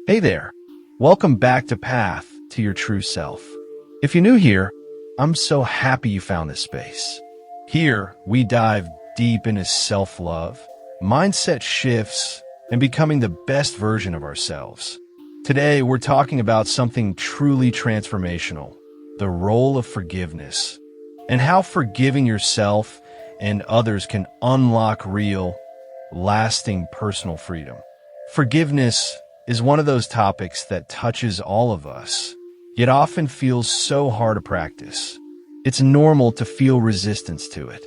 Hey there. Welcome back to Path to Your True Self. If you're new here, I'm so happy you found this space. Here, we dive deep into self-love, mindset shifts, and becoming the best version of ourselves. Today, we're talking about something truly transformational, the role of forgiveness, and how forgiving yourself and others can unlock real, lasting personal freedom. Forgiveness is one of those topics that touches all of us, yet often feels so hard to practice. It's normal to feel resistance to it.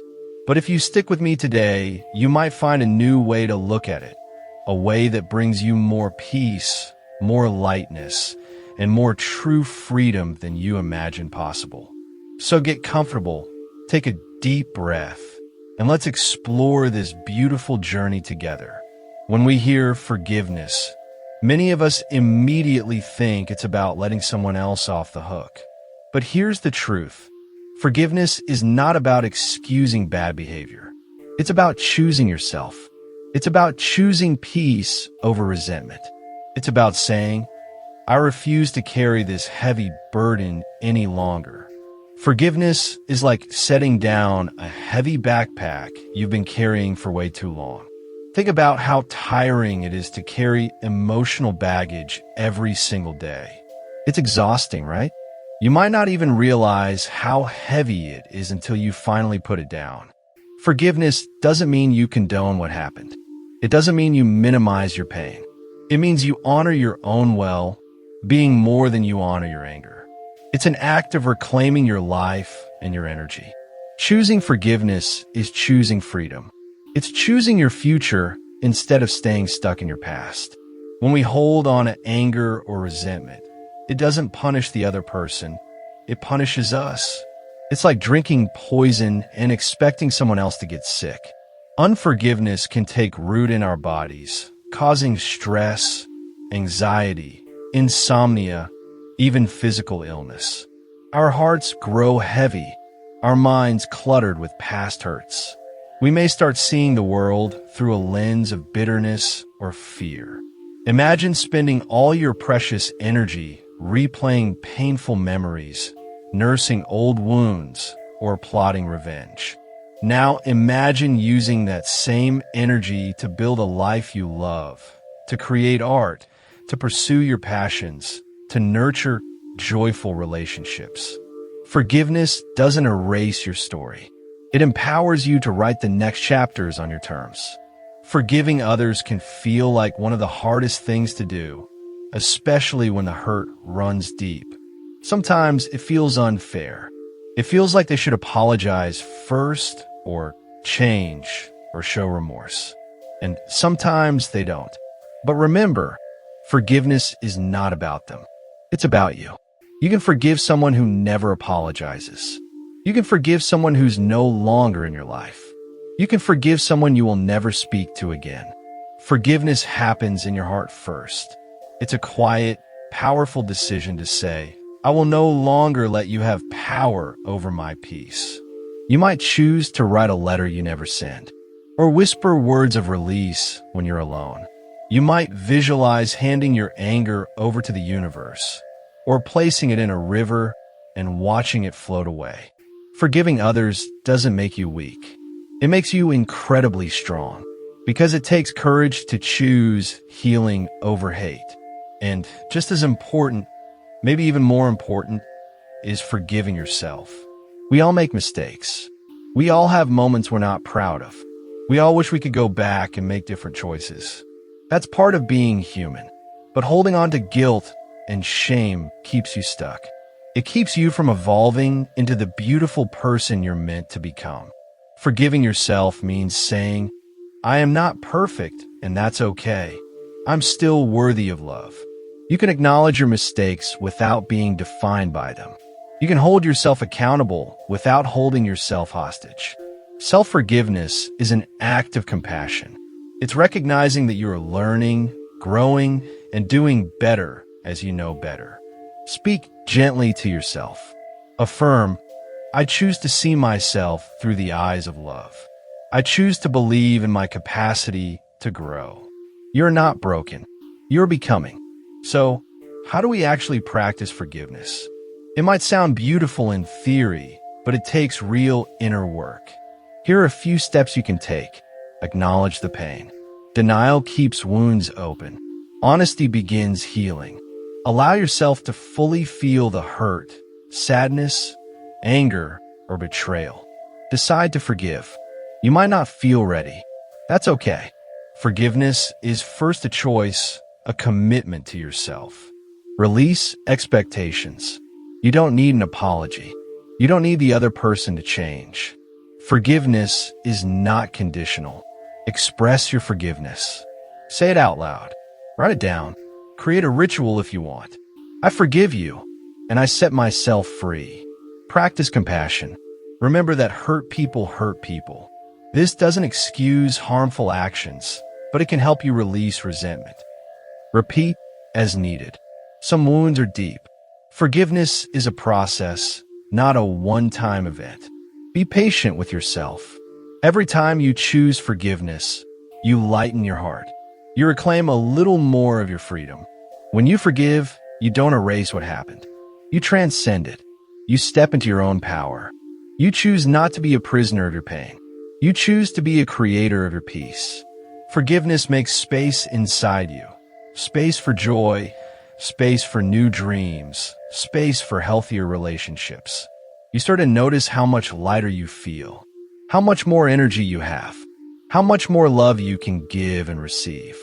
But if you stick with me today, you might find a new way to look at it, a way that brings you more peace, more lightness, and more true freedom than you imagined possible. So get comfortable, take a deep breath, and let's explore this beautiful journey together. When we hear forgiveness, many of us immediately think it's about letting someone else off the hook. But here's the truth. Forgiveness is not about excusing bad behavior. It's about choosing yourself. It's about choosing peace over resentment. It's about saying, I refuse to carry this heavy burden any longer. Forgiveness is like setting down a heavy backpack you've been carrying for way too long. Think about how tiring it is to carry emotional baggage every single day. It's exhausting, right? You might not even realize how heavy it is until you finally put it down. Forgiveness doesn't mean you condone what happened. It doesn't mean you minimize your pain. It means you honor your own well-being more than you honor your anger. It's an act of reclaiming your life and your energy. Choosing forgiveness is choosing freedom. It's choosing your future instead of staying stuck in your past. When we hold on to anger or resentment, it doesn't punish the other person, it punishes us. It's like drinking poison and expecting someone else to get sick. Unforgiveness can take root in our bodies, causing stress, anxiety, insomnia, even physical illness. Our hearts grow heavy, our minds cluttered with past hurts. We may start seeing the world through a lens of bitterness or fear. Imagine spending all your precious energy replaying painful memories, nursing old wounds, or plotting revenge. Now imagine using that same energy to build a life you love, to create art, to pursue your passions, to nurture joyful relationships. Forgiveness doesn't erase your story. It empowers you to write the next chapters on your terms. Forgiving others can feel like one of the hardest things to do, especially when the hurt runs deep. Sometimes it feels unfair. It feels like they should apologize first, or change, or show remorse. And sometimes they don't. But remember, forgiveness is not about them. It's about you. You can forgive someone who never apologizes. You can forgive someone who's no longer in your life. You can forgive someone you will never speak to again. Forgiveness happens in your heart first. It's a quiet, powerful decision to say, I will no longer let you have power over my peace. You might choose to write a letter you never send, or whisper words of release when you're alone. You might visualize handing your anger over to the universe, or placing it in a river and watching it float away. Forgiving others doesn't make you weak. It makes you incredibly strong, because it takes courage to choose healing over hate. And just as important, maybe even more important, is forgiving yourself. We all make mistakes. We all have moments we're not proud of. We all wish we could go back and make different choices. That's part of being human. But holding on to guilt and shame keeps you stuck. It keeps you from evolving into the beautiful person you're meant to become. Forgiving yourself means saying, I am not perfect, and that's okay. I'm still worthy of love. You can acknowledge your mistakes without being defined by them. You can hold yourself accountable without holding yourself hostage. Self-forgiveness is an act of compassion. It's recognizing that you are learning, growing, and doing better as you know better. Speak gently to yourself. Affirm, I choose to see myself through the eyes of love. I choose to believe in my capacity to grow. You're not broken. You're becoming. So, how do we actually practice forgiveness? It might sound beautiful in theory, but it takes real inner work. Here are a few steps you can take. Acknowledge the pain. Denial keeps wounds open. Honesty begins healing. Allow yourself to fully feel the hurt, sadness, anger, or betrayal. Decide to forgive. You might not feel ready. That's okay. Forgiveness is first a choice, a commitment to yourself. Release expectations. You don't need an apology. You don't need the other person to change. Forgiveness is not conditional. Express your forgiveness. Say it out loud. Write it down. Create a ritual if you want. I forgive you, and I set myself free. Practice compassion. Remember that hurt people hurt people. This doesn't excuse harmful actions, but it can help you release resentment. Repeat as needed. Some wounds are deep. Forgiveness is a process, not a one-time event. Be patient with yourself. Every time you choose forgiveness, you lighten your heart. You reclaim a little more of your freedom. When you forgive, you don't erase what happened. You transcend it. You step into your own power. You choose not to be a prisoner of your pain. You choose to be a creator of your peace. Forgiveness makes space inside you. Space for joy, space for new dreams, space for healthier relationships. You start to notice how much lighter you feel, how much more energy you have, how much more love you can give and receive.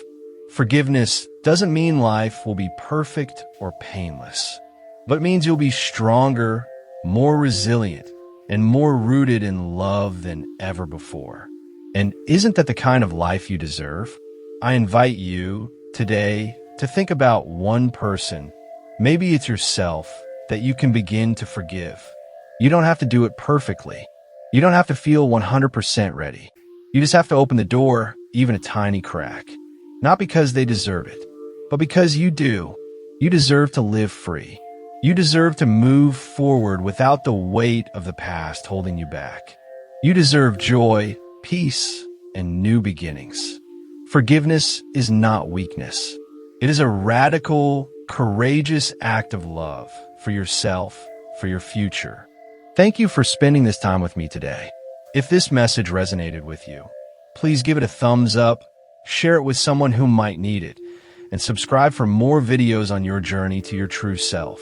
Forgiveness doesn't mean life will be perfect or painless, but means you'll be stronger, more resilient, and more rooted in love than ever before. And isn't that the kind of life you deserve? I invite you today to think about one person, maybe it's yourself, that you can begin to forgive. You don't have to do it perfectly. You don't have to feel 100% ready. You just have to open the door, even a tiny crack. Not because they deserve it, but because you do. You deserve to live free. You deserve to move forward without the weight of the past holding you back. You deserve joy, peace, and new beginnings. Forgiveness is not weakness. It is a radical, courageous act of love for yourself, for your future. Thank you for spending this time with me today. If this message resonated with you, please give it a thumbs up, share it with someone who might need it, and subscribe for more videos on your journey to your true self.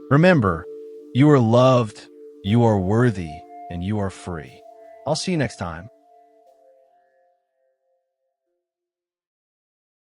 Remember, you are loved, you are worthy, and you are free. I'll see you next time.